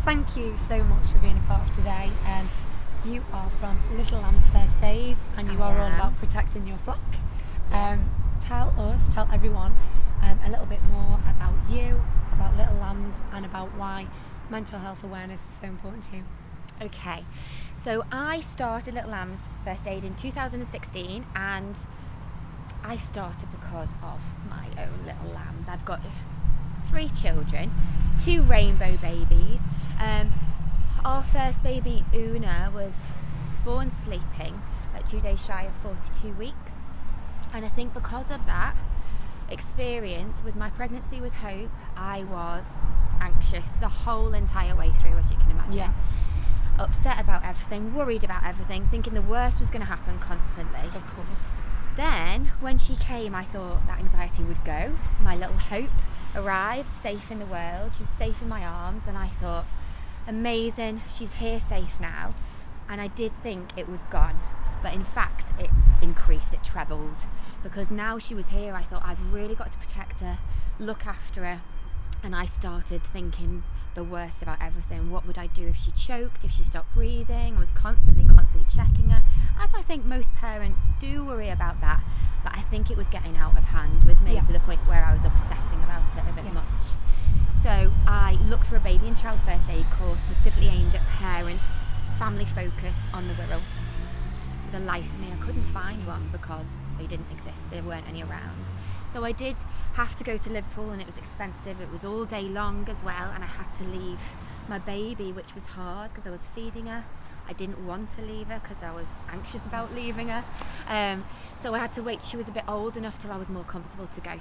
thank you so much for being a part of today. You are from Little Lambs First Aid, and you are all about protecting your flock. Yes. Tell everyone a little bit more about you, about Little Lambs, and about why mental health awareness is so important to you. Okay, so I started Little Lambs First Aid in 2016, and I started because of my own little lambs. I've got 3 children, 2 rainbow babies. Our first baby, Una, was born sleeping at 2 days shy of 42 weeks. And I think because of that experience with my pregnancy with Hope, I was anxious the whole entire way through, as you can imagine. Yeah. Upset about everything, worried about everything, thinking the worst was going to happen constantly. Of course. Then, when she came, I thought that anxiety would go. My little Hope arrived safe in the world. She was safe in my arms, and I thought, amazing, she's here safe now. And I did think it was gone, but in fact it increased, it trebled, because now she was here, I thought, I've really got to protect her, look after her. And I started thinking the worst about everything. What would I do if she choked, if she stopped breathing? I was constantly checking her, as I think most parents do worry about that. But I think it was getting out of hand with me, to the point where I was obsessing about it a bit much. So I looked for a baby and child first aid course specifically aimed at parents, family focused, on the Wirral. For the life of me, I couldn't find one because they didn't exist, there weren't any around. So I did have to go to Liverpool, and it was expensive, it was all day long as well, and I had to leave my baby, which was hard because I was feeding her. I didn't want to leave her because I was anxious about leaving her. So I had to wait till she was a bit old enough till I was more comfortable to go.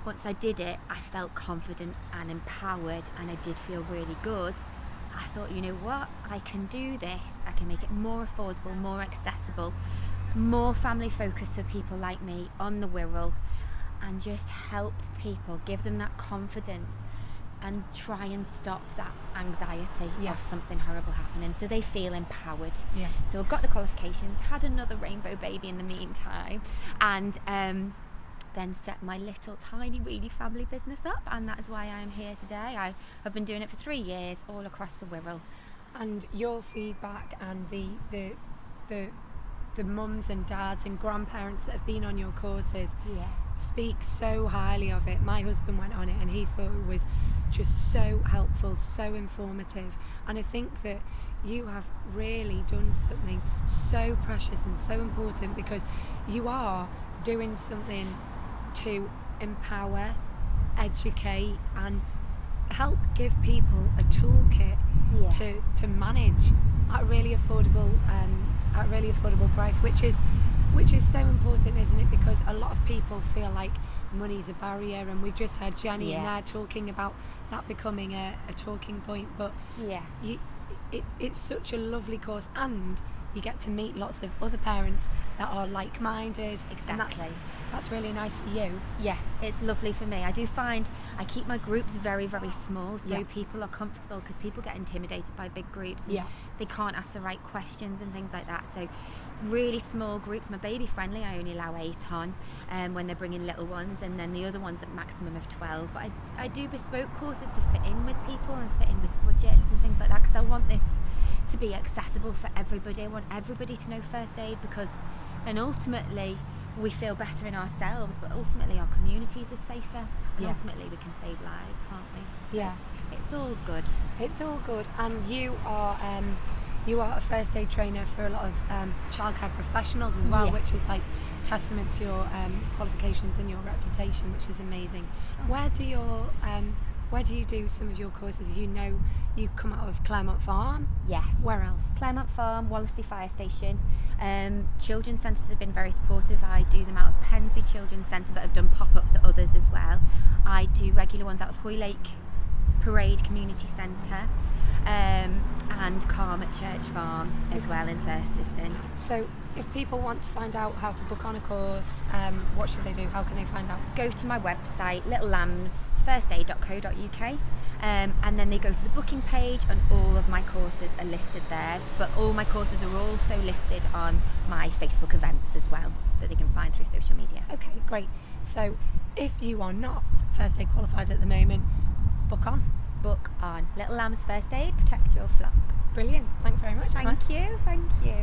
Once I did it, I felt confident and empowered, and I did feel really good. I thought, you know what, I can do this. I can make it more affordable, more accessible, more family focused for people like me on the Wirral, and just help people, give them that confidence and try and stop that anxiety of something horrible happening, so they feel empowered. So I got the qualifications, had another rainbow baby in the meantime, and then set my little tiny weedy family business up, and that is why I am here today. I've been doing it for 3 years all across the Wirral. And your feedback and the mums and dads and grandparents that have been on your courses speak so highly of it. My husband went on it and he thought it was just so helpful, so informative, and I think that you have really done something so precious and so important, because you are doing something to empower, educate, and help give people a toolkit to manage at a really affordable price, which is so important, isn't it? Because a lot of people feel like money's a barrier, and we've just heard Jenny and they're talking about that becoming a talking point. But it's such a lovely course, and you get to meet lots of other parents that are like-minded. Exactly. That's really nice for you. Yeah, it's lovely for me. I do find I keep my groups very, very small, so people are comfortable, because people get intimidated by big groups and they can't ask the right questions and things like that. So really small groups. My baby friendly, I only allow 8 on when they're bringing little ones, and then the other ones at maximum of 12. But I do bespoke courses to fit in with people and fit in with budgets and things like that, because I want this to be accessible for everybody. I want everybody to know first aid, because then ultimately we feel better in ourselves, but ultimately our communities are safer, and ultimately we can save lives, can't we? So it's all good. It's all good. And you are a first aid trainer for a lot of childcare professionals as well, which is like testament to your qualifications and your reputation, which is amazing. Where do you do some of your courses? You come out of Claremont Farm? Yes. Where else? Claremont Farm, Wallasey Fire Station. Children's centres have been very supportive. I do them out of Pensby Children's Centre, but I've done pop-ups at others as well. I do regular ones out of Hoylake Parade Community Centre, and Calm at Church Farm as well in Thurston. So if people want to find out how to book on a course, what should they do? How can they find out? Go to my website, littlelambsfirstaid.co.uk, and then they go to the booking page, and all of my courses are listed there. But all my courses are also listed on my Facebook events as well, that they can find through social media. Okay, great. So if you are not first aid qualified at the moment, book on. book on Little Lambs First Aid, Protect Your Flock. Brilliant. Thanks very much, Emma. Thank you.